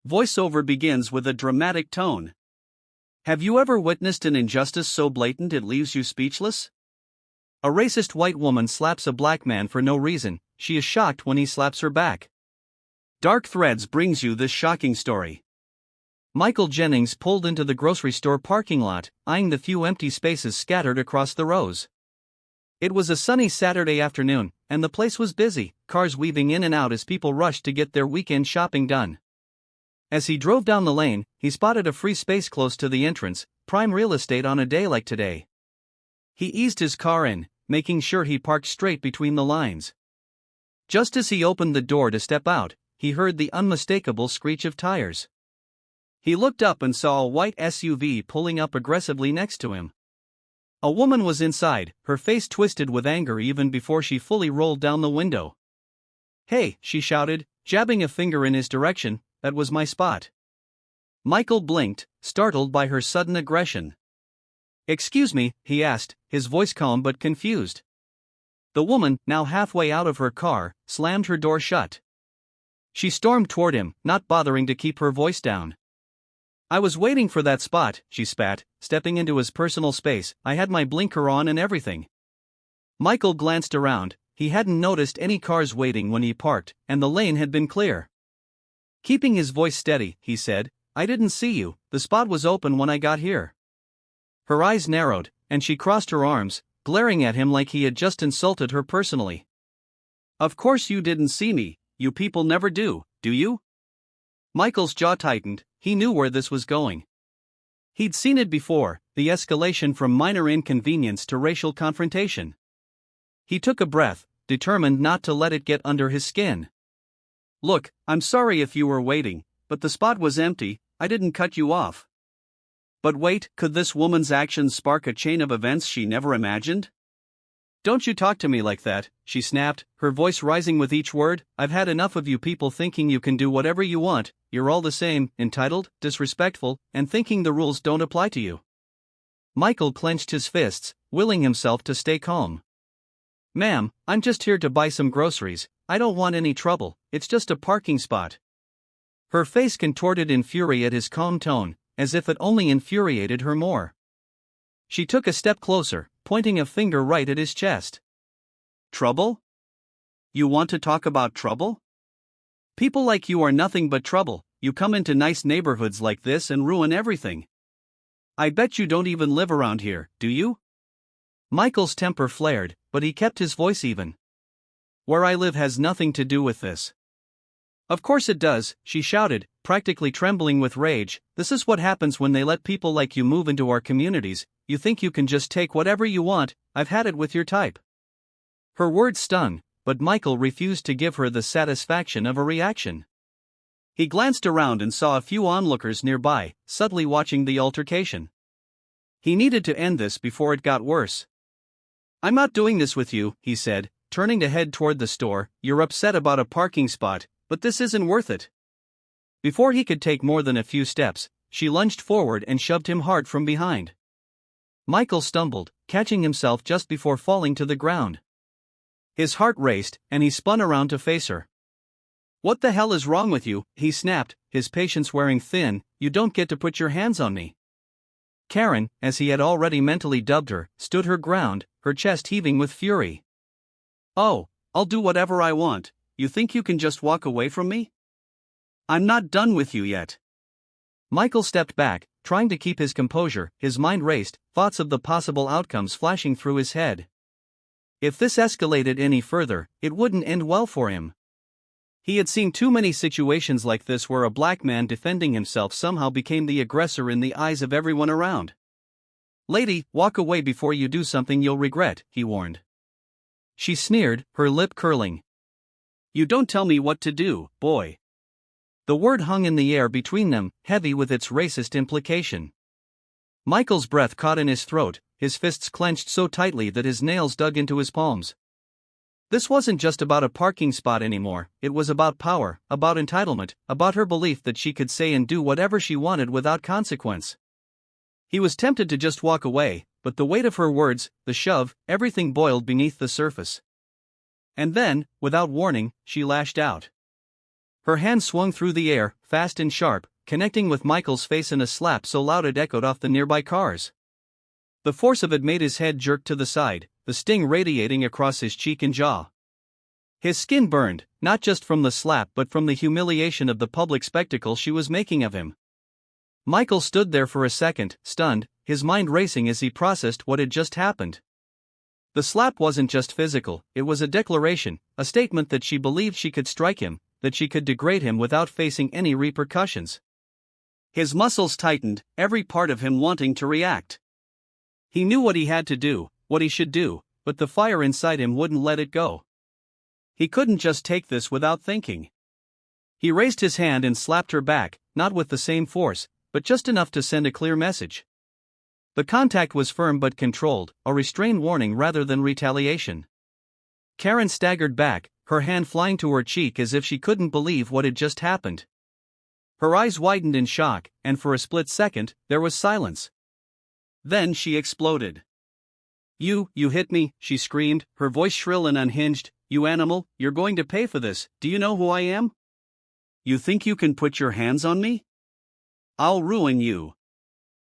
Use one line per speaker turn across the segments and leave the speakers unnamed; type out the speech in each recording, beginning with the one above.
Voiceover begins with a dramatic tone. Have you ever witnessed an injustice so blatant it leaves you speechless? A racist white woman slaps a black man for no reason. She is shocked when he slaps her back. Dark Threads brings you this shocking story. Michael Jennings pulled into the grocery store parking lot, eyeing the few empty spaces scattered across the rows. It was a sunny Saturday afternoon, and the place was busy, cars weaving in and out as people rushed to get their weekend shopping done. As he drove down the lane, he spotted a free space close to the entrance, prime real estate on a day like today. He eased his car in, making sure he parked straight between the lines. Just as he opened the door to step out, he heard the unmistakable screech of tires. He looked up and saw a white SUV pulling up aggressively next to him. A woman was inside, her face twisted with anger even before she fully rolled down the window. "Hey," she shouted, jabbing a finger in his direction, "that was my spot." Michael blinked, startled by her sudden aggression. "Excuse me," he asked, his voice calm but confused. The woman, now halfway out of her car, slammed her door shut. She stormed toward him, not bothering to keep her voice down. "I was waiting for that spot," she spat, stepping into his personal space. "I had my blinker on and everything." Michael glanced around. He hadn't noticed any cars waiting when he parked, and the lane had been clear. Keeping his voice steady, he said, "I didn't see you, the spot was open when I got here." Her eyes narrowed, and she crossed her arms, glaring at him like he had just insulted her personally. "Of course you didn't see me, you people never do you?" Michael's jaw tightened. He knew where this was going. He'd seen it before, the escalation from minor inconvenience to racial confrontation. He took a breath, determined not to let it get under his skin. "Look, I'm sorry if you were waiting, but the spot was empty, I didn't cut you off." But wait, could this woman's actions spark a chain of events she never imagined? "Don't you talk to me like that," she snapped, her voice rising with each word. "I've had enough of you people thinking you can do whatever you want. You're all the same, entitled, disrespectful, and thinking the rules don't apply to you." Michael clenched his fists, willing himself to stay calm. "Ma'am, I'm just here to buy some groceries. I don't want any trouble, it's just a parking spot." Her face contorted in fury at his calm tone, as if it only infuriated her more. She took a step closer, pointing a finger right at his chest. "Trouble? You want to talk about trouble? People like you are nothing but trouble. You come into nice neighborhoods like this and ruin everything. I bet you don't even live around here, do you?" Michael's temper flared, but he kept his voice even. "Where I live has nothing to do with this." "Of course it does," she shouted, practically trembling with rage. "This is what happens when they let people like you move into our communities. You think you can just take whatever you want. I've had it with your type." Her words stung, but Michael refused to give her the satisfaction of a reaction. He glanced around and saw a few onlookers nearby, subtly watching the altercation. He needed to end this before it got worse. "I'm not doing this with you," he said, turning to head toward the store. "You're upset about a parking spot, but this isn't worth it." Before he could take more than a few steps, she lunged forward and shoved him hard from behind. Michael stumbled, catching himself just before falling to the ground. His heart raced, and he spun around to face her. "What the hell is wrong with you?" he snapped, his patience wearing thin. "You don't get to put your hands on me." Karen, as he had already mentally dubbed her, stood her ground, her chest heaving with fury. "Oh, I'll do whatever I want. You think you can just walk away from me? I'm not done with you yet." Michael stepped back, trying to keep his composure. His mind raced, thoughts of the possible outcomes flashing through his head. If this escalated any further, it wouldn't end well for him. He had seen too many situations like this where a black man defending himself somehow became the aggressor in the eyes of everyone around. "Lady, walk away before you do something you'll regret," he warned. She sneered, her lip curling. "You don't tell me what to do, boy." The word hung in the air between them, heavy with its racist implication. Michael's breath caught in his throat, his fists clenched so tightly that his nails dug into his palms. This wasn't just about a parking spot anymore, it was about power, about entitlement, about her belief that she could say and do whatever she wanted without consequence. He was tempted to just walk away, but the weight of her words, the shove, everything boiled beneath the surface. And then, without warning, she lashed out. Her hand swung through the air, fast and sharp, connecting with Michael's face in a slap so loud it echoed off the nearby cars. The force of it made his head jerk to the side, the sting radiating across his cheek and jaw. His skin burned, not just from the slap but from the humiliation of the public spectacle she was making of him. Michael stood there for a second, stunned, his mind racing as he processed what had just happened. The slap wasn't just physical, it was a declaration, a statement that she believed she could strike him, that she could degrade him without facing any repercussions. His muscles tightened, every part of him wanting to react. He knew what he had to do, what he should do, but the fire inside him wouldn't let it go. He couldn't just take this without thinking. He raised his hand and slapped her back, not with the same force, but just enough to send a clear message. The contact was firm but controlled, a restrained warning rather than retaliation. Karen staggered back, her hand flying to her cheek as if she couldn't believe what had just happened. Her eyes widened in shock, and for a split second, there was silence. Then she exploded. You hit me," she screamed, her voice shrill and unhinged. "You animal, you're going to pay for this. Do you know who I am? You think you can put your hands on me? I'll ruin you."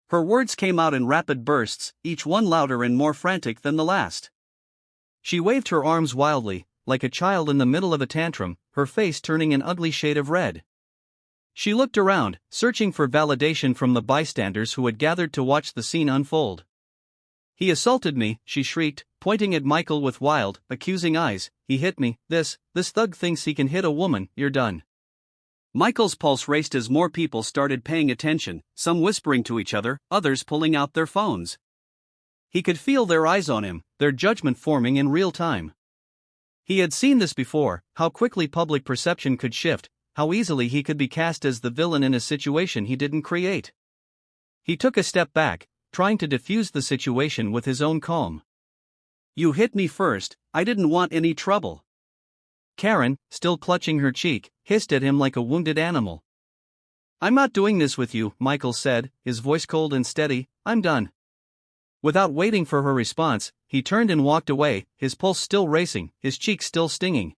Her words came out in rapid bursts, each one louder and more frantic than the last. She waved her arms wildly, like a child in the middle of a tantrum, her face turning an ugly shade of red. She looked around, searching for validation from the bystanders who had gathered to watch the scene unfold. "He assaulted me," she shrieked, pointing at Michael with wild, accusing eyes. "He hit me. This thug thinks he can hit a woman. You're done." Michael's pulse raced as more people started paying attention, some whispering to each other, others pulling out their phones. He could feel their eyes on him, their judgment forming in real time. He had seen this before, how quickly public perception could shift, how easily he could be cast as the villain in a situation he didn't create. He took a step back, trying to diffuse the situation with his own calm. "You hit me first, I didn't want any trouble." Karen, still clutching her cheek, hissed at him like a wounded animal. "I'm not doing this with you," Michael said, his voice cold and steady. "I'm done." Without waiting for her response, he turned and walked away, his pulse still racing, his cheeks still stinging.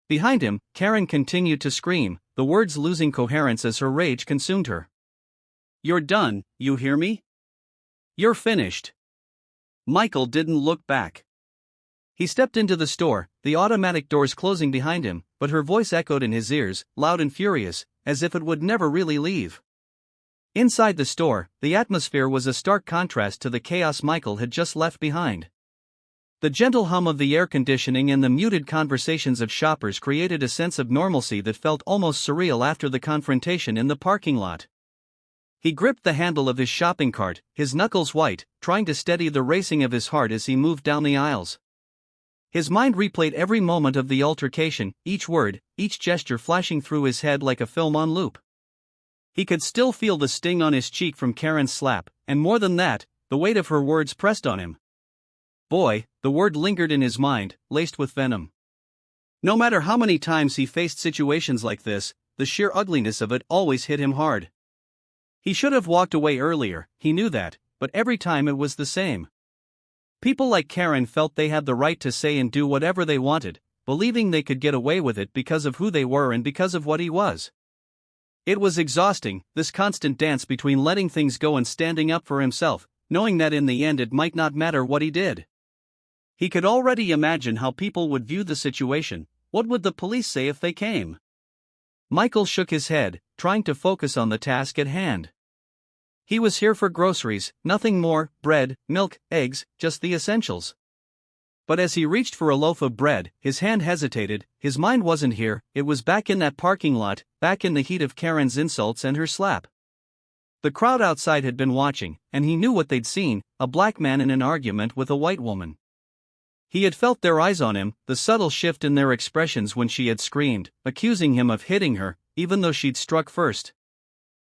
Behind him, Karen continued to scream, the words losing coherence as her rage consumed her. "You're done, you hear me? You're finished." Michael didn't look back. He stepped into the store, the automatic doors closing behind him, but her voice echoed in his ears, loud and furious, as if it would never really leave. Inside the store, the atmosphere was a stark contrast to the chaos Michael had just left behind. The gentle hum of the air conditioning and the muted conversations of shoppers created a sense of normalcy that felt almost surreal after the confrontation in the parking lot. He gripped the handle of his shopping cart, his knuckles white, trying to steady the racing of his heart as he moved down the aisles. His mind replayed every moment of the altercation, each word, each gesture flashing through his head like a film on loop. He could still feel the sting on his cheek from Karen's slap, and more than that, the weight of her words pressed on him. Boy, the word lingered in his mind, laced with venom. No matter how many times he faced situations like this, the sheer ugliness of it always hit him hard. He should have walked away earlier, he knew that, but every time it was the same. People like Karen felt they had the right to say and do whatever they wanted, believing they could get away with it because of who they were and because of what he was. It was exhausting, this constant dance between letting things go and standing up for himself, knowing that in the end it might not matter what he did. He could already imagine how people would view the situation. What would the police say if they came? Michael shook his head, trying to focus on the task at hand. He was here for groceries, nothing more: bread, milk, eggs, just the essentials. But as he reached for a loaf of bread, his hand hesitated, his mind wasn't here, it was back in that parking lot, back in the heat of Karen's insults and her slap. The crowd outside had been watching, and he knew what they'd seen: a black man in an argument with a white woman. He had felt their eyes on him, the subtle shift in their expressions when she had screamed, accusing him of hitting her, even though she'd struck first.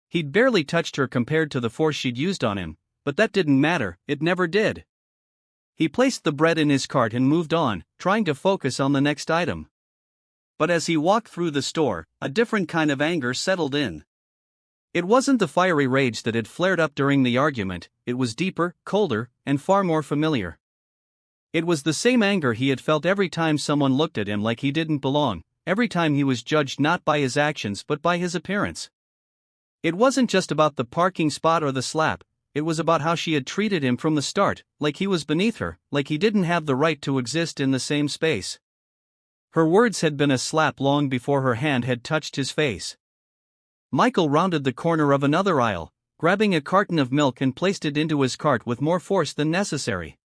He'd barely touched her compared to the force she'd used on him, but that didn't matter, it never did. He placed the bread in his cart and moved on, trying to focus on the next item. But as he walked through the store, a different kind of anger settled in. It wasn't the fiery rage that had flared up during the argument, it was deeper, colder, and far more familiar. It was the same anger he had felt every time someone looked at him like he didn't belong, every time he was judged not by his actions but by his appearance. It wasn't just about the parking spot or the slap, it was about how she had treated him from the start, like he was beneath her, like he didn't have the right to exist in the same space. Her words had been a slap long before her hand had touched his face. Michael rounded the corner of another aisle, grabbing a carton of milk and placed it into his cart with more force than necessary.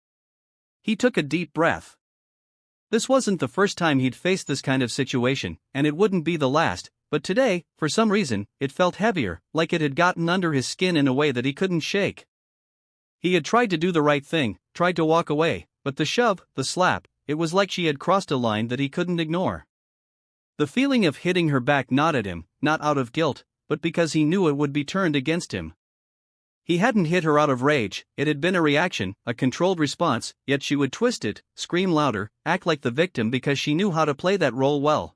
He took a deep breath. This wasn't the first time he'd faced this kind of situation, and it wouldn't be the last, but today, for some reason, it felt heavier, like it had gotten under his skin in a way that he couldn't shake. He had tried to do the right thing, tried to walk away, but the shove, the slap, it was like she had crossed a line that he couldn't ignore. The feeling of hitting her back gnawed at him, not out of guilt, but because he knew it would be turned against him. He hadn't hit her out of rage, it had been a reaction, a controlled response, yet she would twist it, scream louder, act like the victim because she knew how to play that role well.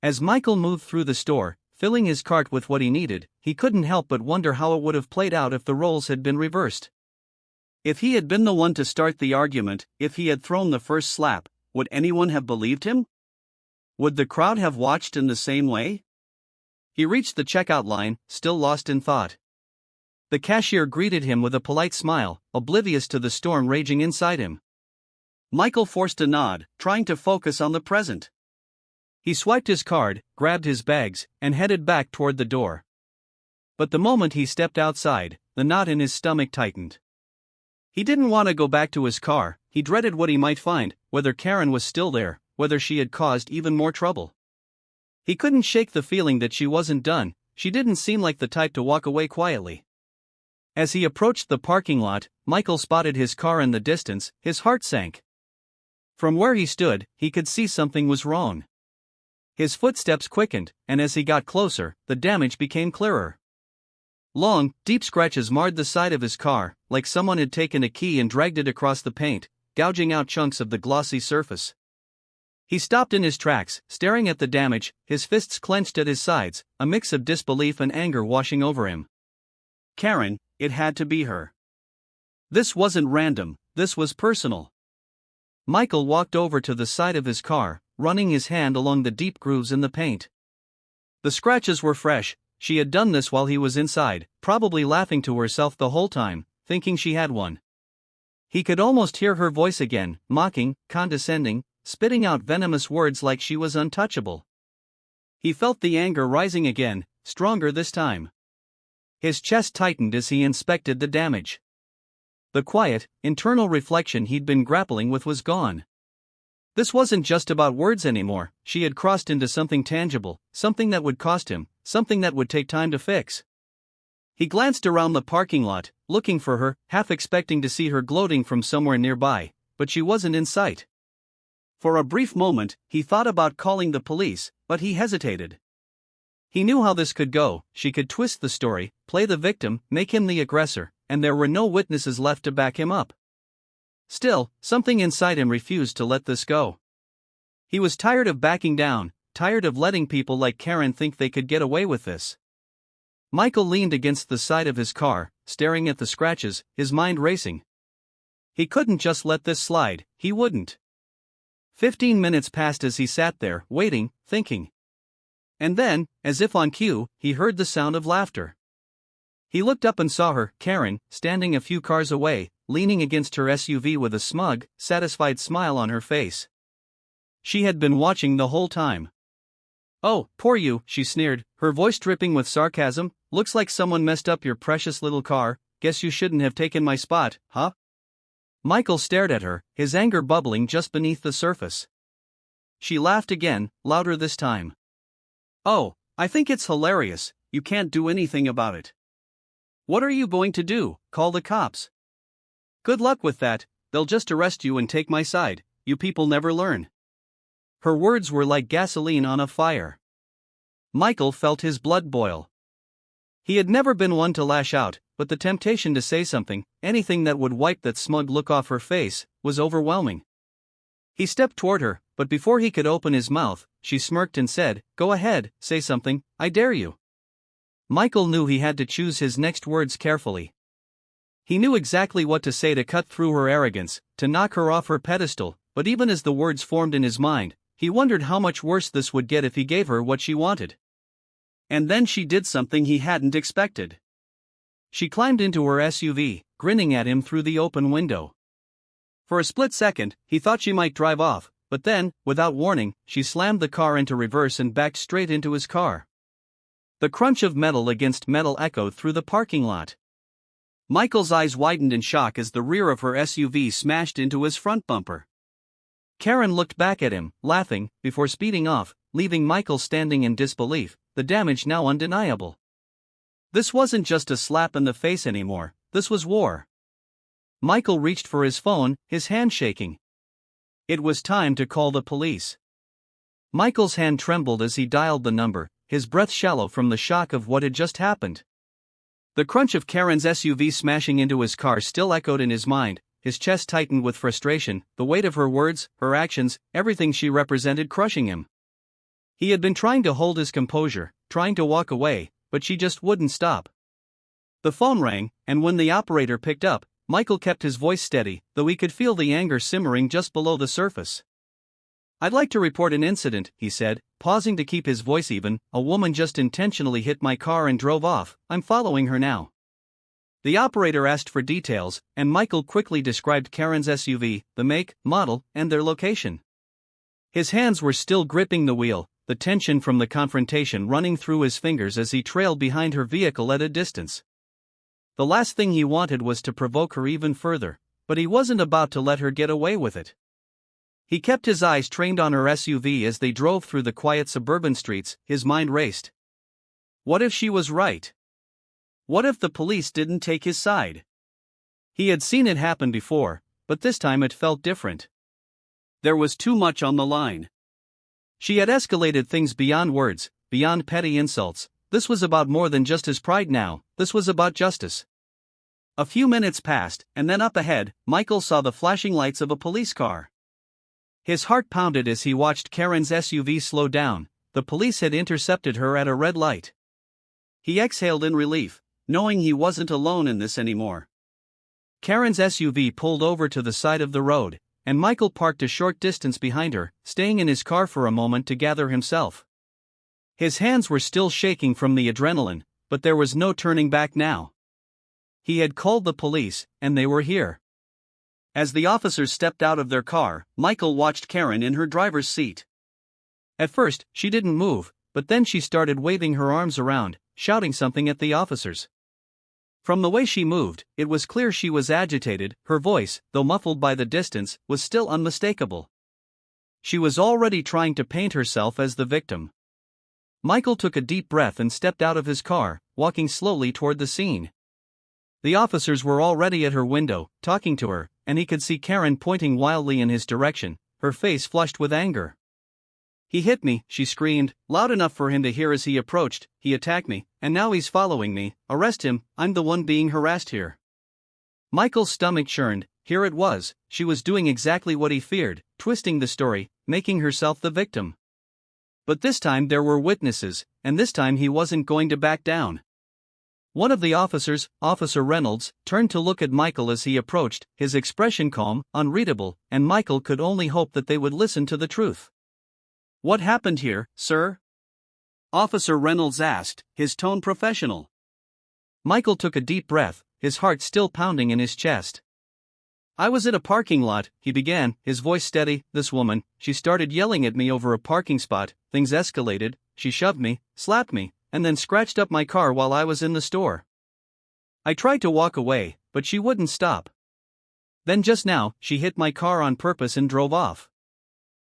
As Michael moved through the store, filling his cart with what he needed, he couldn't help but wonder how it would have played out if the roles had been reversed. If he had been the one to start the argument, if he had thrown the first slap, would anyone have believed him? Would the crowd have watched in the same way? He reached the checkout line, still lost in thought. The cashier greeted him with a polite smile, oblivious to the storm raging inside him. Michael forced a nod, trying to focus on the present. He swiped his card, grabbed his bags, and headed back toward the door. But the moment he stepped outside, the knot in his stomach tightened. He didn't want to go back to his car, he dreaded what he might find, whether Karen was still there, whether she had caused even more trouble. He couldn't shake the feeling that she wasn't done, she didn't seem like the type to walk away quietly. As he approached the parking lot, Michael spotted his car in the distance, his heart sank. From where he stood, he could see something was wrong. His footsteps quickened, and as he got closer, the damage became clearer. Long, deep scratches marred the side of his car, like someone had taken a key and dragged it across the paint, gouging out chunks of the glossy surface. He stopped in his tracks, staring at the damage, his fists clenched at his sides, a mix of disbelief and anger washing over him. Karen, it had to be her. This wasn't random, this was personal. Michael walked over to the side of his car, running his hand along the deep grooves in the paint. The scratches were fresh, she had done this while he was inside, probably laughing to herself the whole time, thinking she had one. He could almost hear her voice again, mocking, condescending, spitting out venomous words like she was untouchable. He felt the anger rising again, stronger this time. His chest tightened as he inspected the damage. The quiet, internal reflection he'd been grappling with was gone. This wasn't just about words anymore, she had crossed into something tangible, something that would cost him, something that would take time to fix. He glanced around the parking lot, looking for her, half expecting to see her gloating from somewhere nearby, but she wasn't in sight. For a brief moment, he thought about calling the police, but he hesitated. He knew how this could go, she could twist the story, play the victim, make him the aggressor, and there were no witnesses left to back him up. Still, something inside him refused to let this go. He was tired of backing down, tired of letting people like Karen think they could get away with this. Michael leaned against the side of his car, staring at the scratches, his mind racing. He couldn't just let this slide, he wouldn't. 15 minutes passed as he sat there, waiting, thinking. And then, as if on cue, he heard the sound of laughter. He looked up and saw her, Karen, standing a few cars away, leaning against her SUV with a smug, satisfied smile on her face. She had been watching the whole time. "Oh, poor you," she sneered, her voice dripping with sarcasm. "Looks like someone messed up your precious little car. Guess you shouldn't have taken my spot, huh?" Michael stared at her, his anger bubbling just beneath the surface. She laughed again, louder this time. "Oh, I think it's hilarious, you can't do anything about it." "What are you going to do, call the cops?" "Good luck with that, they'll just arrest you and take my side, you people never learn." Her words were like gasoline on a fire. Michael felt his blood boil. He had never been one to lash out, but the temptation to say something, anything that would wipe that smug look off her face, was overwhelming. He stepped toward her, but before he could open his mouth, she smirked and said, "Go ahead, say something, I dare you." Michael knew he had to choose his next words carefully. He knew exactly what to say to cut through her arrogance, to knock her off her pedestal, but even as the words formed in his mind, He wondered how much worse this would get if he gave her what she wanted. And then she did something he hadn't expected. She climbed into her SUV, grinning at him through the open window. For a split second, he thought she might drive off, but then, without warning, she slammed the car into reverse and backed straight into his car. The crunch of metal against metal echoed through the parking lot. Michael's eyes widened in shock as the rear of her SUV smashed into his front bumper. Karen looked back at him, laughing, before speeding off, leaving Michael standing in disbelief, the damage now undeniable. This wasn't just a slap in the face anymore, this was war. Michael reached for his phone, his hand shaking. It was time to call the police. Michael's hand trembled as he dialed the number, his breath shallow from the shock of what had just happened. The crunch of Karen's SUV smashing into his car still echoed in his mind, his chest tightened with frustration, the weight of her words, her actions, everything she represented crushing him. He had been trying to hold his composure, trying to walk away, but she just wouldn't stop. The phone rang, and when the operator picked up, Michael kept his voice steady, though he could feel the anger simmering just below the surface. "I'd like to report an incident," he said, pausing to keep his voice even. "A woman just intentionally hit my car and drove off. I'm following her now." The operator asked for details, and Michael quickly described Karen's SUV, the make, model, and their location. His hands were still gripping the wheel, the tension from the confrontation running through his fingers as he trailed behind her vehicle at a distance. The last thing he wanted was to provoke her even further, but he wasn't about to let her get away with it. He kept his eyes trained on her SUV as they drove through the quiet suburban streets, his mind raced. What if she was right? What if the police didn't take his side? He had seen it happen before, but this time it felt different. There was too much on the line. She had escalated things beyond words, beyond petty insults. This was about more than just his pride now, this was about justice. A few minutes passed, and then up ahead, Michael saw the flashing lights of a police car. His heart pounded as he watched Karen's SUV slow down. The police had intercepted her at a red light. He exhaled in relief, knowing he wasn't alone in this anymore. Karen's SUV pulled over to the side of the road, and Michael parked a short distance behind her, staying in his car for a moment to gather himself. His hands were still shaking from the adrenaline, but there was no turning back now. He had called the police, and they were here. As the officers stepped out of their car, Michael watched Karen in her driver's seat. At first, she didn't move, but then she started waving her arms around, shouting something at the officers. From the way she moved, it was clear she was agitated. Her voice, though muffled by the distance, was still unmistakable. She was already trying to paint herself as the victim. Michael took a deep breath and stepped out of his car, walking slowly toward the scene. The officers were already at her window, talking to her, and he could see Karen pointing wildly in his direction, her face flushed with anger. "He hit me," she screamed, loud enough for him to hear as he approached. "He attacked me, and now he's following me. Arrest him, I'm the one being harassed here." Michael's stomach churned. Here it was, she was doing exactly what he feared, twisting the story, making herself the victim. But this time there were witnesses, and this time he wasn't going to back down. One of the officers, Officer Reynolds, turned to look at Michael as he approached, his expression calm, unreadable, and Michael could only hope that they would listen to the truth. "What happened here, sir?" Officer Reynolds asked, his tone professional. Michael took a deep breath, his heart still pounding in his chest. "I was at a parking lot," he began, his voice steady. "This woman, she started yelling at me over a parking spot. Things escalated. She shoved me, slapped me, and then scratched up my car while I was in the store. I tried to walk away, but she wouldn't stop. Then just now, she hit my car on purpose and drove off."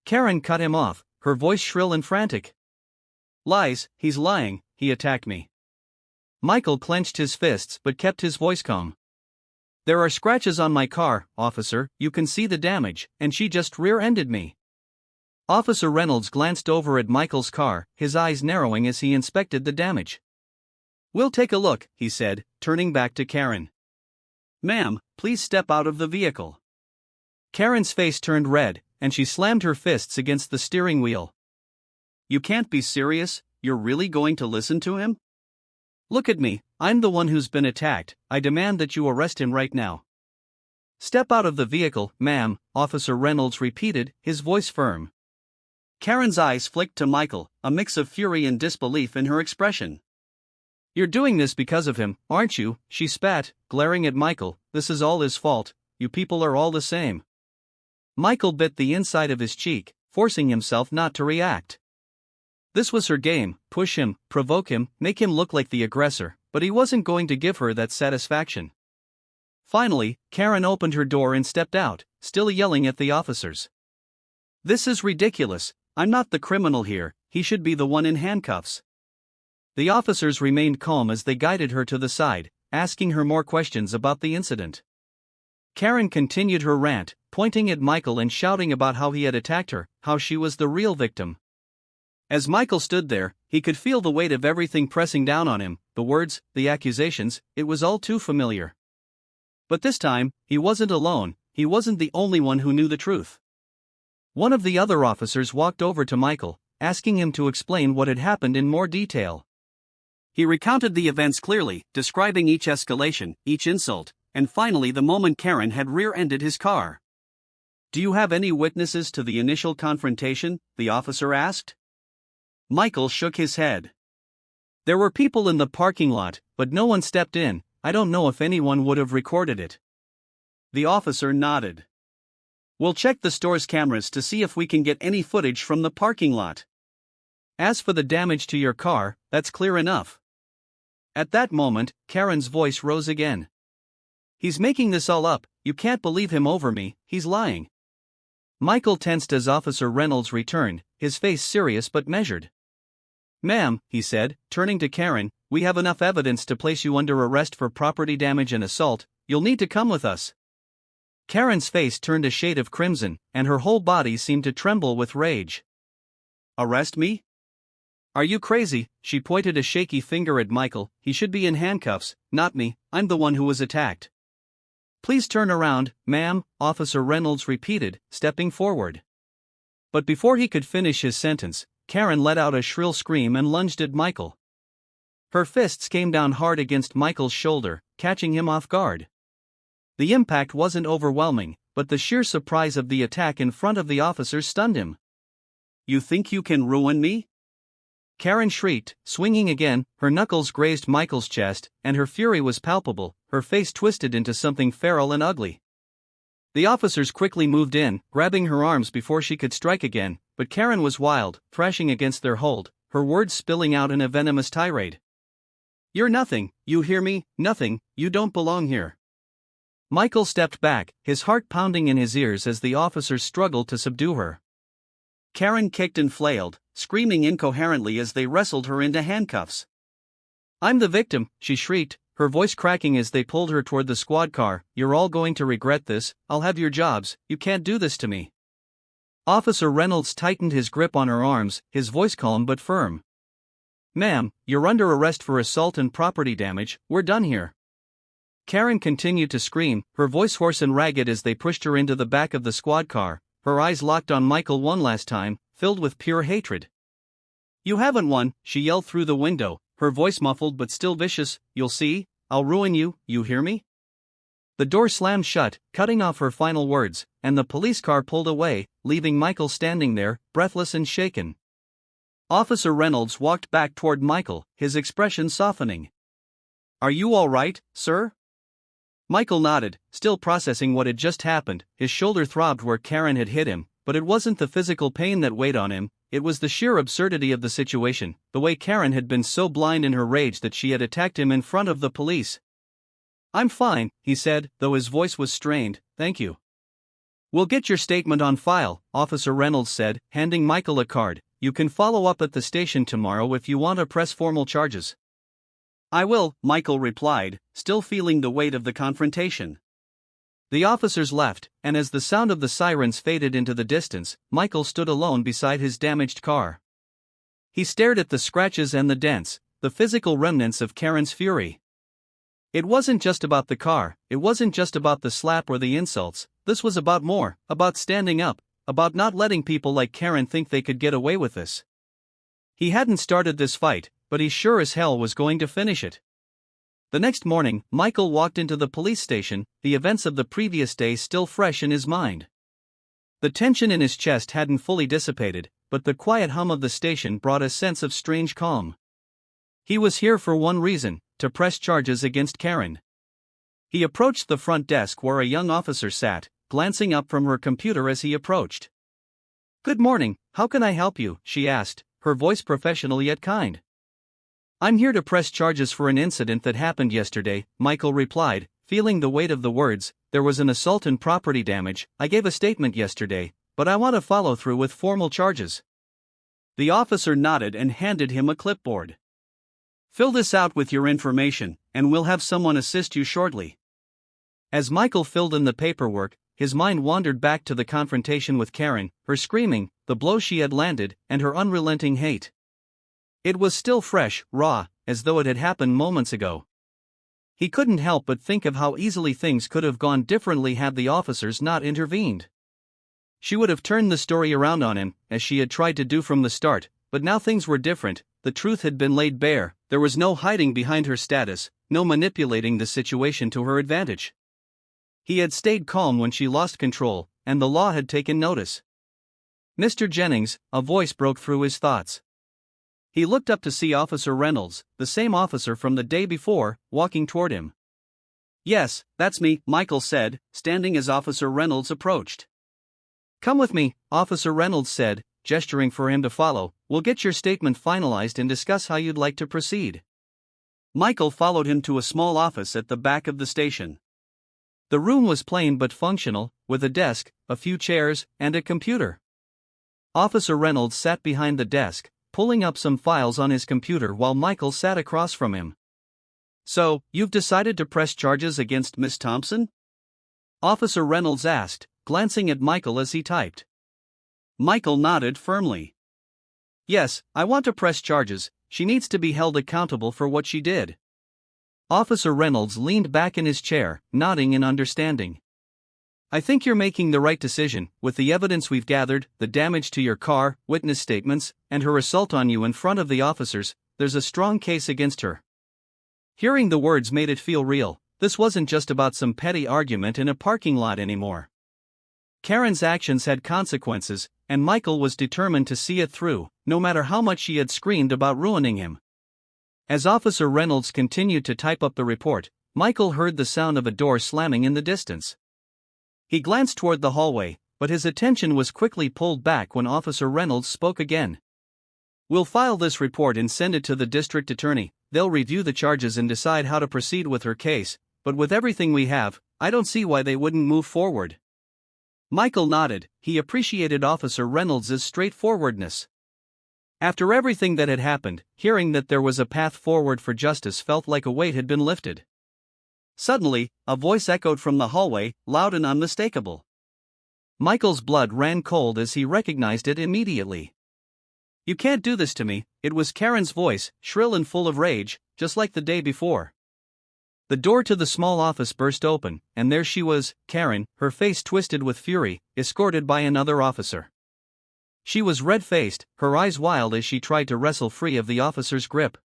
Karen cut him off, her voice shrill and frantic. "Lies, he's lying, he attacked me." Michael clenched his fists but kept his voice calm. "There are scratches on my car, officer, you can see the damage, and she just rear-ended me." Officer Reynolds glanced over at Michael's car, his eyes narrowing as he inspected the damage. "We'll take a look," he said, turning back to Karen. "Ma'am, please step out of the vehicle." Karen's face turned red, and she slammed her fists against the steering wheel. "You can't be serious, you're really going to listen to him? Look at me, I'm the one who's been attacked. I demand that you arrest him right now." "Step out of the vehicle, ma'am," Officer Reynolds repeated, his voice firm. Karen's eyes flicked to Michael, a mix of fury and disbelief in her expression. "You're doing this because of him, aren't you?" she spat, glaring at Michael. "This is all his fault, you people are all the same." Michael bit the inside of his cheek, forcing himself not to react. This was her game: push him, provoke him, make him look like the aggressor, but he wasn't going to give her that satisfaction. Finally, Karen opened her door and stepped out, still yelling at the officers. "This is ridiculous, I'm not the criminal here, he should be the one in handcuffs." The officers remained calm as they guided her to the side, asking her more questions about the incident. Karen continued her rant, pointing at Michael and shouting about how he had attacked her, how she was the real victim. As Michael stood there, he could feel the weight of everything pressing down on him, the words, the accusations, it was all too familiar. But this time, he wasn't alone, he wasn't the only one who knew the truth. One of the other officers walked over to Michael, asking him to explain what had happened in more detail. He recounted the events clearly, describing each escalation, each insult, and finally the moment Karen had rear-ended his car. "Do you have any witnesses to the initial confrontation?" the officer asked. Michael shook his head. "There were people in the parking lot, but no one stepped in. I don't know if anyone would have recorded it." The officer nodded. "We'll check the store's cameras to see if we can get any footage from the parking lot. As for the damage to your car, that's clear enough." At that moment, Karen's voice rose again. "He's making this all up, you can't believe him over me, he's lying." Michael tensed as Officer Reynolds returned, his face serious but measured. "Ma'am," he said, turning to Karen, "we have enough evidence to place you under arrest for property damage and assault, you'll need to come with us." Karen's face turned a shade of crimson, and her whole body seemed to tremble with rage. "Arrest me? Are you crazy?" She pointed a shaky finger at Michael. "He should be in handcuffs, not me, I'm the one who was attacked." "Please turn around, ma'am," Officer Reynolds repeated, stepping forward. But before he could finish his sentence, Karen let out a shrill scream and lunged at Michael. Her fists came down hard against Michael's shoulder, catching him off guard. The impact wasn't overwhelming, but the sheer surprise of the attack in front of the officers stunned him. "You think you can ruin me?" Karen shrieked, swinging again. Her knuckles grazed Michael's chest, and her fury was palpable, her face twisted into something feral and ugly. The officers quickly moved in, grabbing her arms before she could strike again, but Karen was wild, thrashing against their hold, her words spilling out in a venomous tirade. "You're nothing, you hear me, nothing, you don't belong here." Michael stepped back, his heart pounding in his ears as the officers struggled to subdue her. Karen kicked and flailed, screaming incoherently as they wrestled her into handcuffs. "I'm the victim," she shrieked, her voice cracking as they pulled her toward the squad car. "You're all going to regret this, I'll have your jobs, you can't do this to me." Officer Reynolds tightened his grip on her arms, his voice calm but firm. "Ma'am, you're under arrest for assault and property damage, we're done here." Karen continued to scream, her voice hoarse and ragged as they pushed her into the back of the squad car, her eyes locked on Michael one last time, filled with pure hatred. "You haven't won," she yelled through the window, her voice muffled but still vicious. "You'll see, I'll ruin you, you hear me?" The door slammed shut, cutting off her final words, and the police car pulled away, leaving Michael standing there, breathless and shaken. Officer Reynolds walked back toward Michael, his expression softening. "Are you all right, sir?" Michael nodded, still processing what had just happened. His shoulder throbbed where Karen had hit him, but it wasn't the physical pain that weighed on him, it was the sheer absurdity of the situation, the way Karen had been so blind in her rage that she had attacked him in front of the police. "I'm fine," he said, though his voice was strained, "thank you." "We'll get your statement on file," Officer Reynolds said, handing Michael a card. "You can follow up at the station tomorrow if you want to press formal charges." "I will," Michael replied, still feeling the weight of the confrontation. The officers left, and as the sound of the sirens faded into the distance, Michael stood alone beside his damaged car. He stared at the scratches and the dents, the physical remnants of Karen's fury. It wasn't just about the car, it wasn't just about the slap or the insults, this was about more, about standing up, about not letting people like Karen think they could get away with this. He hadn't started this fight, but he sure as hell was going to finish it. The next morning, Michael walked into the police station, the events of the previous day still fresh in his mind. The tension in his chest hadn't fully dissipated, but the quiet hum of the station brought a sense of strange calm. He was here for one reason: to press charges against Karen. He approached the front desk where a young officer sat, glancing up from her computer as he approached. "Good morning, how can I help you?" she asked, her voice professional yet kind. "I'm here to press charges for an incident that happened yesterday," Michael replied, feeling the weight of the words. "There was an assault and property damage. I gave a statement yesterday, but I want to follow through with formal charges." The officer nodded and handed him a clipboard. "Fill this out with your information, and we'll have someone assist you shortly." As Michael filled in the paperwork, his mind wandered back to the confrontation with Karen, her screaming, the blow she had landed, and her unrelenting hate. It was still fresh, raw, as though it had happened moments ago. He couldn't help but think of how easily things could have gone differently had the officers not intervened. She would have turned the story around on him, as she had tried to do from the start, but now things were different. The truth had been laid bare. There was no hiding behind her status, no manipulating the situation to her advantage. He had stayed calm when she lost control, and the law had taken notice. "Mr. Jennings," a voice broke through his thoughts. He looked up to see Officer Reynolds, the same officer from the day before, walking toward him. "Yes, that's me," Michael said, standing as Officer Reynolds approached. "Come with me," Officer Reynolds said, gesturing for him to follow. "We'll get your statement finalized and discuss how you'd like to proceed." Michael followed him to a small office at the back of the station. The room was plain but functional, with a desk, a few chairs, and a computer. Officer Reynolds sat behind the desk, pulling up some files on his computer while Michael sat across from him. "So, you've decided to press charges against Miss Thompson?" Officer Reynolds asked, glancing at Michael as he typed. Michael nodded firmly. "Yes, I want to press charges. She needs to be held accountable for what she did." Officer Reynolds leaned back in his chair, nodding in understanding. "I think you're making the right decision. With the evidence we've gathered, the damage to your car, witness statements, and her assault on you in front of the officers, there's a strong case against her." Hearing the words made it feel real. This wasn't just about some petty argument in a parking lot anymore. Karen's actions had consequences, and Michael was determined to see it through, no matter how much she had screamed about ruining him. As Officer Reynolds continued to type up the report, Michael heard the sound of a door slamming in the distance. He glanced toward the hallway, but his attention was quickly pulled back when Officer Reynolds spoke again. "We'll file this report and send it to the district attorney. They'll review the charges and decide how to proceed with her case, but with everything we have, I don't see why they wouldn't move forward." Michael nodded. He appreciated Officer Reynolds' straightforwardness. After everything that had happened, hearing that there was a path forward for justice felt like a weight had been lifted. Suddenly, a voice echoed from the hallway, loud and unmistakable. Michael's blood ran cold as he recognized it immediately. "You can't do this to me." It was Karen's voice, shrill and full of rage, just like the day before. The door to the small office burst open, and there she was, Karen, her face twisted with fury, escorted by another officer. She was red-faced, her eyes wild as she tried to wrestle free of the officer's grip.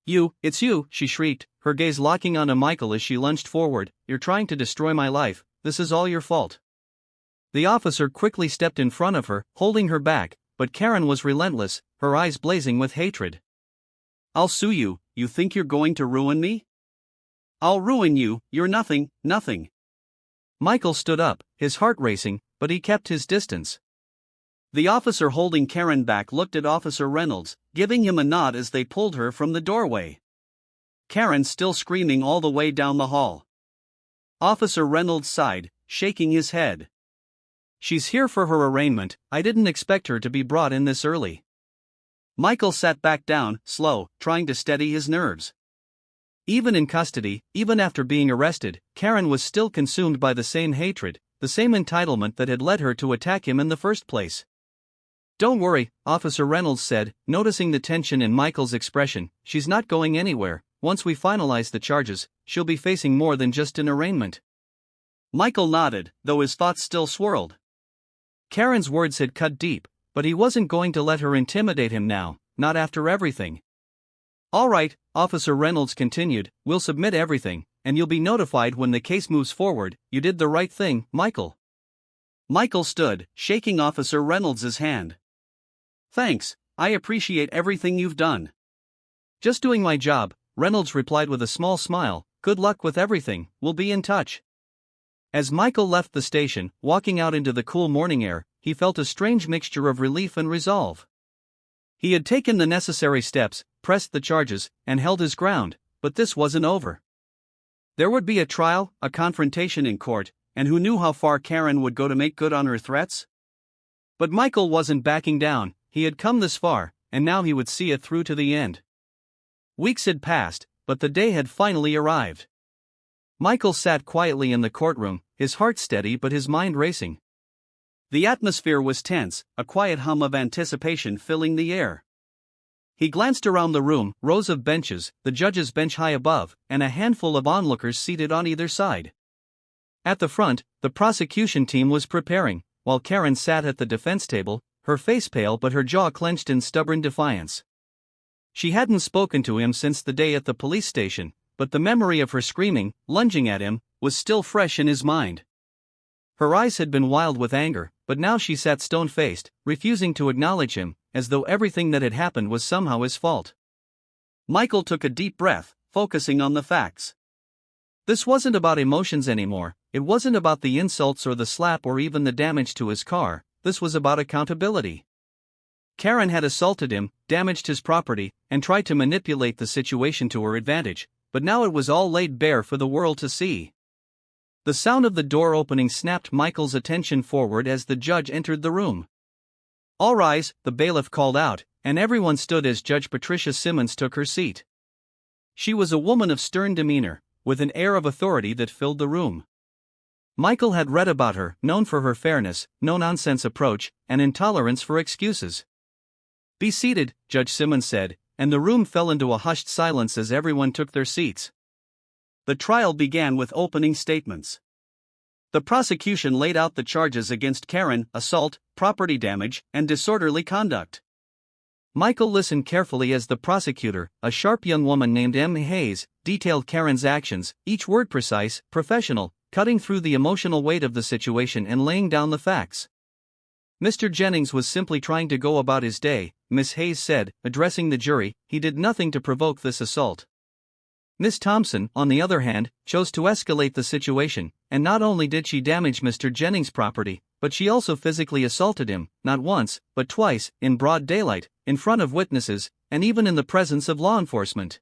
It's you," she shrieked, her gaze locking onto Michael as she lunged forward. "You're trying to destroy my life. This is all your fault." The officer quickly stepped in front of her, holding her back, but Karen was relentless, her eyes blazing with hatred. "I'll sue you. You think you're going to ruin me? I'll ruin you. You're nothing, nothing." Michael stood up, his heart racing, but he kept his distance. The officer holding Karen back looked at Officer Reynolds, giving him a nod as they pulled her from the doorway. Karen still screaming all the way down the hall. Officer Reynolds sighed, shaking his head. "She's here for her arraignment. I didn't expect her to be brought in this early." Michael sat back down, slow, trying to steady his nerves. Even in custody, even after being arrested, Karen was still consumed by the same hatred, the same entitlement that had led her to attack him in the first place. "Don't worry," Officer Reynolds said, noticing the tension in Michael's expression. "She's not going anywhere. Once we finalize the charges, she'll be facing more than just an arraignment." Michael nodded, though his thoughts still swirled. Karen's words had cut deep, but he wasn't going to let her intimidate him now, not after everything. "All right," Officer Reynolds continued, "we'll submit everything, and you'll be notified when the case moves forward. You did the right thing, Michael." Michael stood, shaking Officer Reynolds' hand. Thanks, I appreciate everything you've done. Just doing my job, Reynolds replied with a small smile. Good luck with everything, we'll be in touch. As Michael left the station, walking out into the cool morning air, he felt a strange mixture of relief and resolve. He had taken the necessary steps, pressed the charges, and held his ground, but this wasn't over. There would be a trial, a confrontation in court, and who knew how far Karen would go to make good on her threats? But Michael wasn't backing down. He had come this far, and now he would see it through to the end. Weeks had passed, but the day had finally arrived. Michael sat quietly in the courtroom, his heart steady but his mind racing. The atmosphere was tense, a quiet hum of anticipation filling the air. He glanced around the room, rows of benches, the judge's bench high above, and a handful of onlookers seated on either side. At the front, the prosecution team was preparing, while Karen sat at the defense table, her face pale but her jaw clenched in stubborn defiance. She hadn't spoken to him since the day at the police station, but the memory of her screaming, lunging at him, was still fresh in his mind. Her eyes had been wild with anger, but now she sat stone-faced, refusing to acknowledge him, as though everything that had happened was somehow his fault. Michael took a deep breath, focusing on the facts. This wasn't about emotions anymore, it wasn't about the insults or the slap or even the damage to his car, this was about accountability. Karen had assaulted him, damaged his property, and tried to manipulate the situation to her advantage, but now it was all laid bare for the world to see. The sound of the door opening snapped Michael's attention forward as the judge entered the room. All rise, the bailiff called out, and everyone stood as Judge Patricia Simmons took her seat. She was a woman of stern demeanor, with an air of authority that filled the room. Michael had read about her, known for her fairness, no-nonsense approach, and intolerance for excuses. Be seated, Judge Simmons said, and the room fell into a hushed silence as everyone took their seats. The trial began with opening statements. The prosecution laid out the charges against Karen: assault, property damage, and disorderly conduct. Michael listened carefully as the prosecutor, a sharp young woman named M. Hayes, detailed Karen's actions, each word precise, professional, cutting through the emotional weight of the situation and laying down the facts. Mr. Jennings was simply trying to go about his day, Miss Hayes said, addressing the jury. He did nothing to provoke this assault. Miss Thompson, on the other hand, chose to escalate the situation, and not only did she damage Mr. Jennings' property, but she also physically assaulted him, not once, but twice, in broad daylight, in front of witnesses, and even in the presence of law enforcement.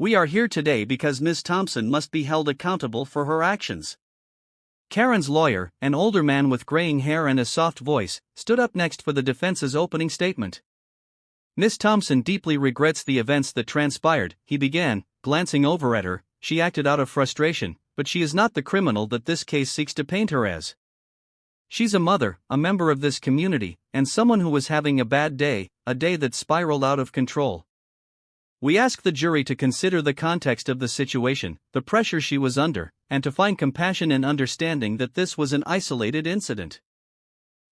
We are here today because Miss Thompson must be held accountable for her actions. Karen's lawyer, an older man with graying hair and a soft voice, stood up next for the defense's opening statement. Miss Thompson deeply regrets the events that transpired, he began, glancing over at her. She acted out of frustration, but she is not the criminal that this case seeks to paint her as. She's a mother, a member of this community, and someone who was having a bad day, a day that spiraled out of control. We ask the jury to consider the context of the situation, the pressure she was under, and to find compassion and understanding that this was an isolated incident.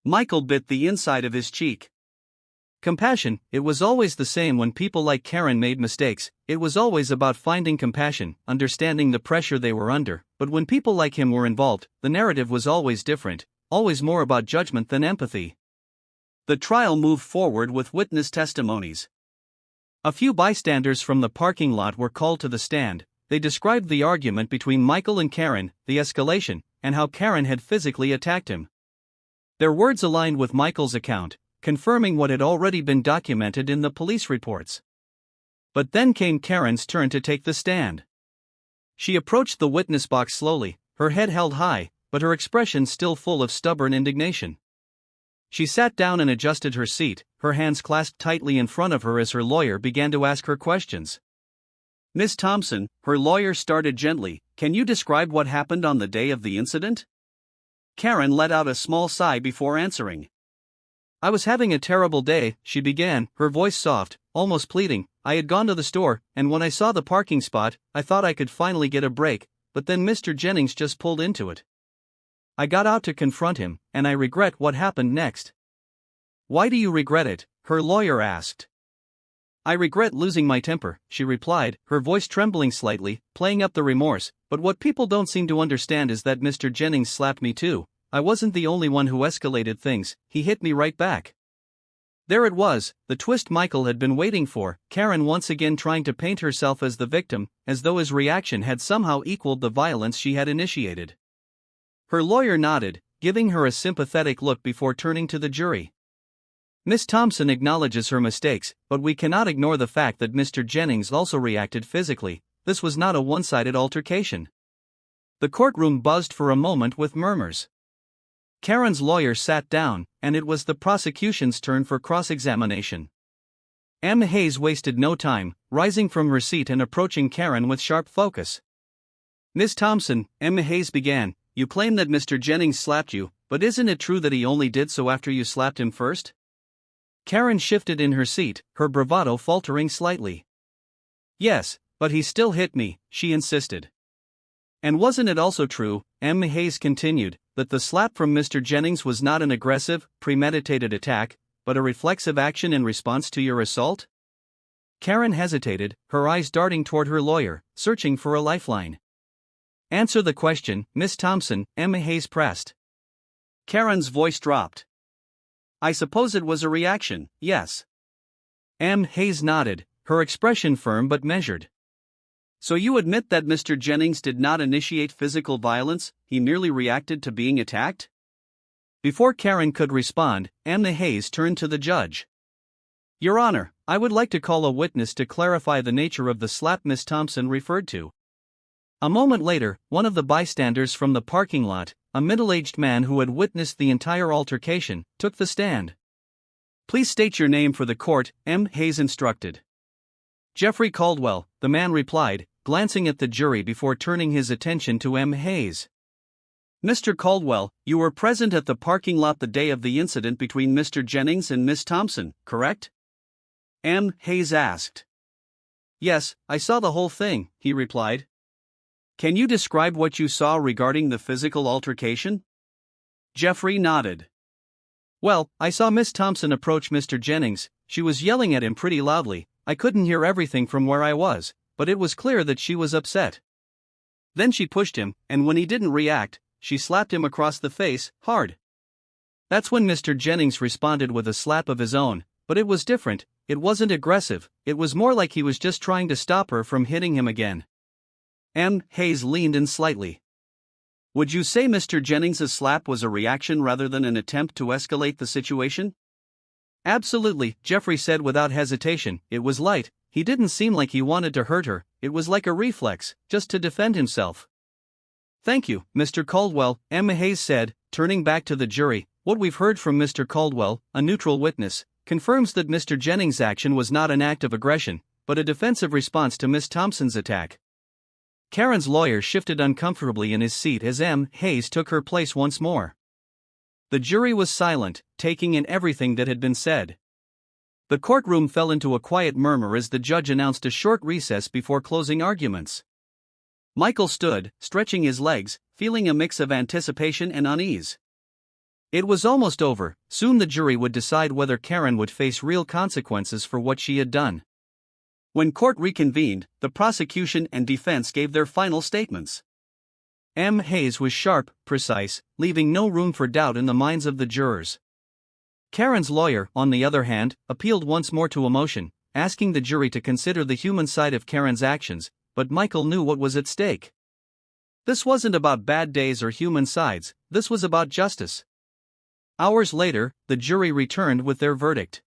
Michael bit the inside of his cheek. Compassion, it was always the same when people like Karen made mistakes. It was always about finding compassion, understanding the pressure they were under, but when people like him were involved, the narrative was always different, always more about judgment than empathy. The trial moved forward with witness testimonies. A few bystanders from the parking lot were called to the stand. They described the argument between Michael and Karen, the escalation, and how Karen had physically attacked him. Their words aligned with Michael's account, confirming what had already been documented in the police reports. But then came Karen's turn to take the stand. She approached the witness box slowly, her head held high, but her expression still full of stubborn indignation. She sat down and adjusted her seat, her hands clasped tightly in front of her as her lawyer began to ask her questions. Miss Thompson, her lawyer started gently, can you describe what happened on the day of the incident? Karen let out a small sigh before answering. I was having a terrible day, she began, her voice soft, almost pleading. I had gone to the store, and when I saw the parking spot, I thought I could finally get a break, but then Mr. Jennings just pulled into it. I got out to confront him, and I regret what happened next. Why do you regret it? Her lawyer asked. I regret losing my temper, she replied, her voice trembling slightly, playing up the remorse, but what people don't seem to understand is that Mr. Jennings slapped me too. I wasn't the only one who escalated things, he hit me right back. There it was, the twist Michael had been waiting for, Karen once again trying to paint herself as the victim, as though his reaction had somehow equaled the violence she had initiated. Her lawyer nodded, giving her a sympathetic look before turning to the jury. Miss Thompson acknowledges her mistakes, but we cannot ignore the fact that Mr. Jennings also reacted physically. This was not a one-sided altercation. The courtroom buzzed for a moment with murmurs. Karen's lawyer sat down, and it was the prosecution's turn for cross-examination. M. Hayes wasted no time, rising from her seat and approaching Karen with sharp focus. Miss Thompson, M. Hayes began, you claim that Mr. Jennings slapped you, but isn't it true that he only did so after you slapped him first? Karen shifted in her seat, her bravado faltering slightly. Yes, but he still hit me, she insisted. And wasn't it also true, M. Hayes continued, that the slap from Mr. Jennings was not an aggressive, premeditated attack, but a reflexive action in response to your assault? Karen hesitated, her eyes darting toward her lawyer, searching for a lifeline. Answer the question, Miss Thompson, M. Hayes pressed. Karen's voice dropped. I suppose it was a reaction, yes. M. Hayes nodded, her expression firm but measured. So you admit that Mr. Jennings did not initiate physical violence, he merely reacted to being attacked? Before Karen could respond, M. Hayes turned to the judge. Your Honor, I would like to call a witness to clarify the nature of the slap Miss Thompson referred to. A moment later, one of the bystanders from the parking lot, a middle-aged man who had witnessed the entire altercation, took the stand. Please state your name for the court, M. Hayes instructed. Jeffrey Caldwell, the man replied, glancing at the jury before turning his attention to M. Hayes. Mr. Caldwell, you were present at the parking lot the day of the incident between Mr. Jennings and Miss Thompson, correct? M. Hayes asked. Yes, I saw the whole thing, he replied. Can you describe what you saw regarding the physical altercation? Jeffrey nodded. Well, I saw Miss Thompson approach Mr. Jennings. She was yelling at him pretty loudly. I couldn't hear everything from where I was, but it was clear that she was upset. Then she pushed him, and when he didn't react, she slapped him across the face, hard. That's when Mr. Jennings responded with a slap of his own, but it was different. It wasn't aggressive, it was more like he was just trying to stop her from hitting him again. M. Hayes leaned in slightly. Would you say Mr. Jennings' slap was a reaction rather than an attempt to escalate the situation? Absolutely, Jeffrey said without hesitation. It was light, he didn't seem like he wanted to hurt her, it was like a reflex, just to defend himself. Thank you, Mr. Caldwell, M. Hayes said, turning back to the jury. What we've heard from Mr. Caldwell, a neutral witness, confirms that Mr. Jennings' action was not an act of aggression, but a defensive response to Miss Thompson's attack. Karen's lawyer shifted uncomfortably in his seat as M. Hayes took her place once more. The jury was silent, taking in everything that had been said. The courtroom fell into a quiet murmur as the judge announced a short recess before closing arguments. Michael stood, stretching his legs, feeling a mix of anticipation and unease. It was almost over, soon the jury would decide whether Karen would face real consequences for what she had done. When court reconvened, the prosecution and defense gave their final statements. M. Hayes was sharp, precise, leaving no room for doubt in the minds of the jurors. Karen's lawyer, on the other hand, appealed once more to emotion, asking the jury to consider the human side of Karen's actions, but Michael knew what was at stake. This wasn't about bad days or human sides, this was about justice. Hours later, the jury returned with their verdict.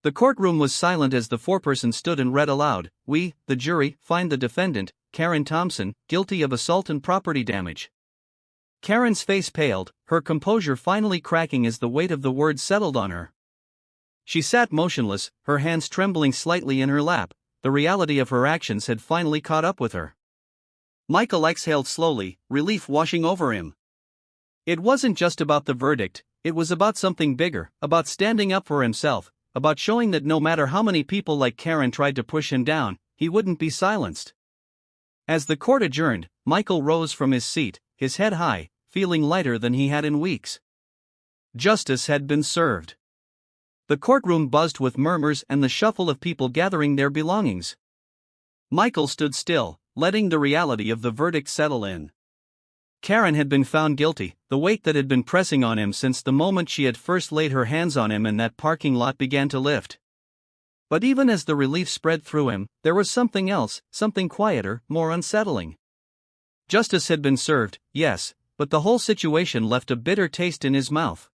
The courtroom was silent as the foreperson stood and read aloud, "We, the jury, find the defendant, Karen Thompson, guilty of assault and property damage." Karen's face paled, her composure finally cracking as the weight of the words settled on her. She sat motionless, her hands trembling slightly in her lap. The reality of her actions had finally caught up with her. Michael exhaled slowly, relief washing over him. It wasn't just about the verdict, it was about something bigger, about standing up for himself, about showing that no matter how many people like Karen tried to push him down, he wouldn't be silenced. As the court adjourned, Michael rose from his seat, his head high, feeling lighter than he had in weeks. Justice had been served. The courtroom buzzed with murmurs and the shuffle of people gathering their belongings. Michael stood still, letting the reality of the verdict settle in. Karen had been found guilty. The weight that had been pressing on him since the moment she had first laid her hands on him in that parking lot began to lift. But even as the relief spread through him, there was something else, something quieter, more unsettling. Justice had been served, yes, but the whole situation left a bitter taste in his mouth.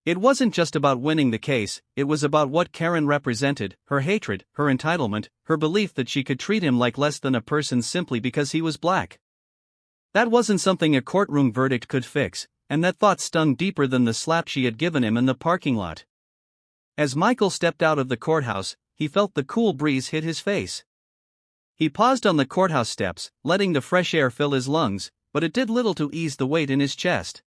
It wasn't just about winning the case, it was about what Karen represented, her hatred, her entitlement, her belief that she could treat him like less than a person simply because he was black. That wasn't something a courtroom verdict could fix, and that thought stung deeper than the slap she had given him in the parking lot. As Michael stepped out of the courthouse, he felt the cool breeze hit his face. He paused on the courthouse steps, letting the fresh air fill his lungs, but it did little to ease the weight in his chest.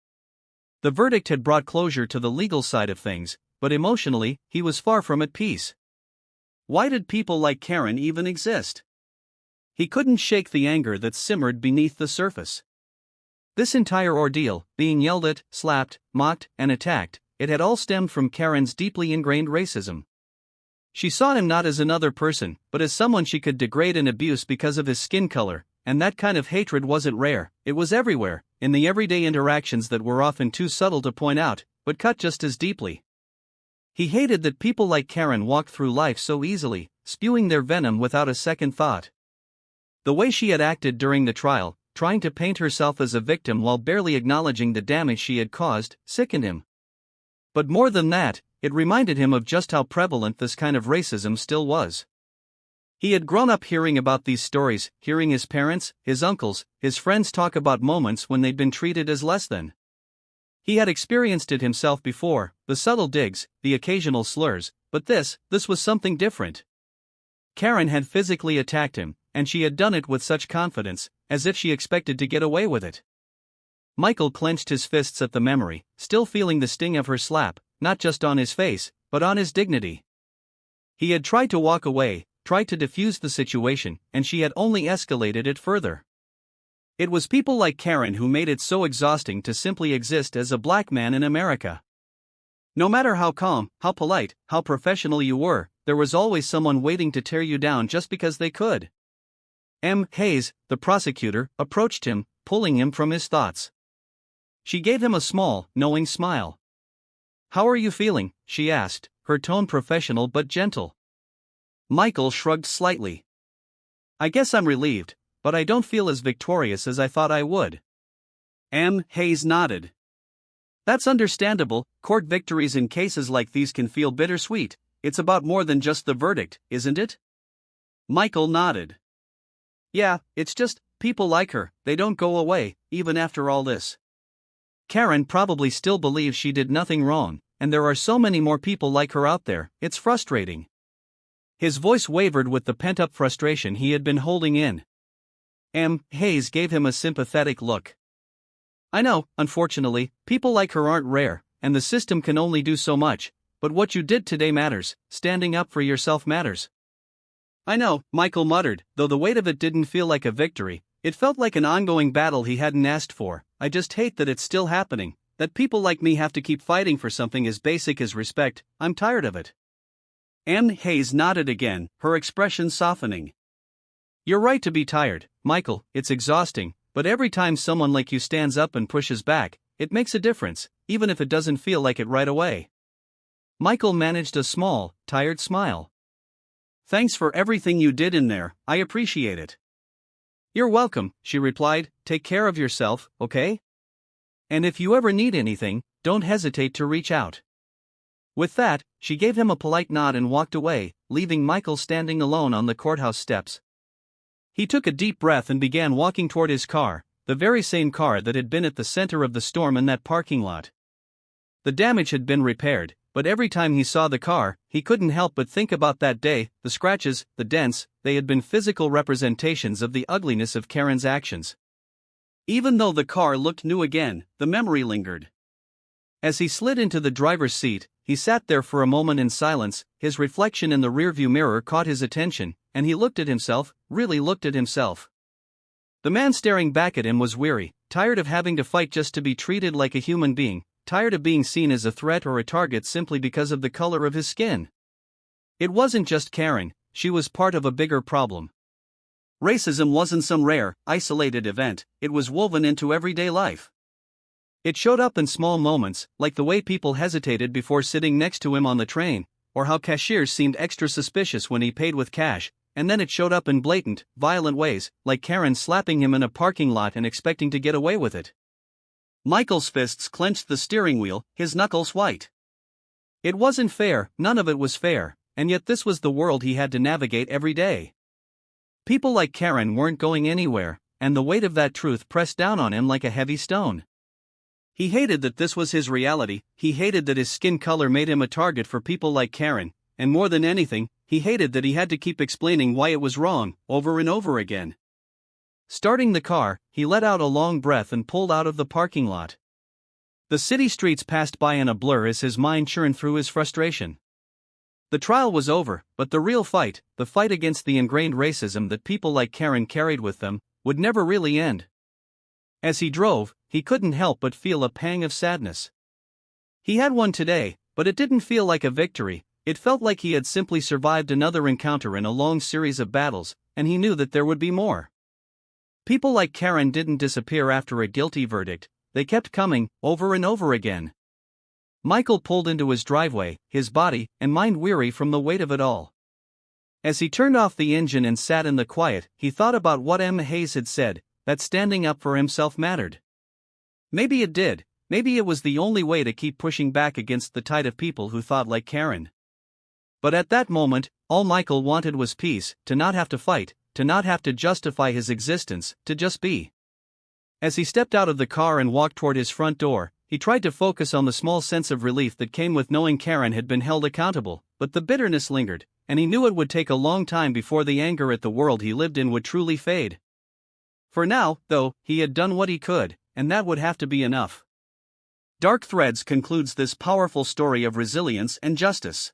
The verdict had brought closure to the legal side of things, but emotionally, he was far from at peace. Why did people like Karen even exist? He couldn't shake the anger that simmered beneath the surface. This entire ordeal, being yelled at, slapped, mocked, and attacked, it had all stemmed from Karen's deeply ingrained racism. She saw him not as another person, but as someone she could degrade and abuse because of his skin color, and that kind of hatred wasn't rare, it was everywhere, in the everyday interactions that were often too subtle to point out, but cut just as deeply. He hated that people like Karen walked through life so easily, spewing their venom without a second thought. The way she had acted during the trial, trying to paint herself as a victim while barely acknowledging the damage she had caused, sickened him. But more than that, it reminded him of just how prevalent this kind of racism still was. He had grown up hearing about these stories, hearing his parents, his uncles, his friends talk about moments when they'd been treated as less than. He had experienced it himself before, the subtle digs, the occasional slurs, but this was something different. Karen had physically attacked him, and she had done it with such confidence, as if she expected to get away with it. Michael clenched his fists at the memory, still feeling the sting of her slap, not just on his face, but on his dignity. He had tried to walk away, tried to defuse the situation, and she had only escalated it further. It was people like Karen who made it so exhausting to simply exist as a black man in America. No matter how calm, how polite, how professional you were, there was always someone waiting to tear you down just because they could. M. Hayes, the prosecutor, approached him, pulling him from his thoughts. She gave him a small, knowing smile. "How are you feeling?" she asked, her tone professional but gentle. Michael shrugged slightly. "I guess I'm relieved, but I don't feel as victorious as I thought I would." M. Hayes nodded. "That's understandable. Court victories in cases like these can feel bittersweet. It's about more than just the verdict, isn't it?" Michael nodded. "Yeah, it's just, people like her, they don't go away, even after all this. Karen probably still believes she did nothing wrong, and there are so many more people like her out there, it's frustrating." His voice wavered with the pent-up frustration he had been holding in. M. Hayes gave him a sympathetic look. "I know, unfortunately, people like her aren't rare, and the system can only do so much, but what you did today matters, standing up for yourself matters." "I know," Michael muttered, though the weight of it didn't feel like a victory, it felt like an ongoing battle he hadn't asked for. "I just hate that it's still happening, that people like me have to keep fighting for something as basic as respect. I'm tired of it." M. Hayes nodded again, her expression softening. "You're right to be tired, Michael, it's exhausting, but every time someone like you stands up and pushes back, it makes a difference, even if it doesn't feel like it right away." Michael managed a small, tired smile. "Thanks for everything you did in there, I appreciate it." "You're welcome," she replied. "Take care of yourself, okay? And if you ever need anything, don't hesitate to reach out." With that, she gave him a polite nod and walked away, leaving Michael standing alone on the courthouse steps. He took a deep breath and began walking toward his car, the very same car that had been at the center of the storm in that parking lot. The damage had been repaired, but every time he saw the car, he couldn't help but think about that day, the scratches, the dents, they had been physical representations of the ugliness of Karen's actions. Even though the car looked new again, the memory lingered. As he slid into the driver's seat, he sat there for a moment in silence. His reflection in the rearview mirror caught his attention, and he looked at himself, really looked at himself. The man staring back at him was weary, tired of having to fight just to be treated like a human being, tired of being seen as a threat or a target simply because of the color of his skin. It wasn't just Karen, she was part of a bigger problem. Racism wasn't some rare, isolated event, it was woven into everyday life. It showed up in small moments, like the way people hesitated before sitting next to him on the train, or how cashiers seemed extra suspicious when he paid with cash, and then it showed up in blatant, violent ways, like Karen slapping him in a parking lot and expecting to get away with it. Michael's fists clenched the steering wheel, his knuckles white. It wasn't fair, none of it was fair, and yet this was the world he had to navigate every day. People like Karen weren't going anywhere, and the weight of that truth pressed down on him like a heavy stone. He hated that this was his reality, he hated that his skin color made him a target for people like Karen, and more than anything, he hated that he had to keep explaining why it was wrong, over and over again. Starting the car, he let out a long breath and pulled out of the parking lot. The city streets passed by in a blur as his mind churned through his frustration. The trial was over, but the real fight, the fight against the ingrained racism that people like Karen carried with them, would never really end. As he drove, he couldn't help but feel a pang of sadness. He had won today, but it didn't feel like a victory, it felt like he had simply survived another encounter in a long series of battles, and he knew that there would be more. People like Karen didn't disappear after a guilty verdict, they kept coming, over and over again. Michael pulled into his driveway, his body and mind weary from the weight of it all. As he turned off the engine and sat in the quiet, he thought about what Emma Hayes had said, that standing up for himself mattered. Maybe it did, maybe it was the only way to keep pushing back against the tide of people who thought like Karen. But at that moment, all Michael wanted was peace, to not have to fight, to not have to justify his existence, to just be. As he stepped out of the car and walked toward his front door, he tried to focus on the small sense of relief that came with knowing Karen had been held accountable, but the bitterness lingered, and he knew it would take a long time before the anger at the world he lived in would truly fade. For now, though, he had done what he could, and that would have to be enough. Dark Threads concludes this powerful story of resilience and justice.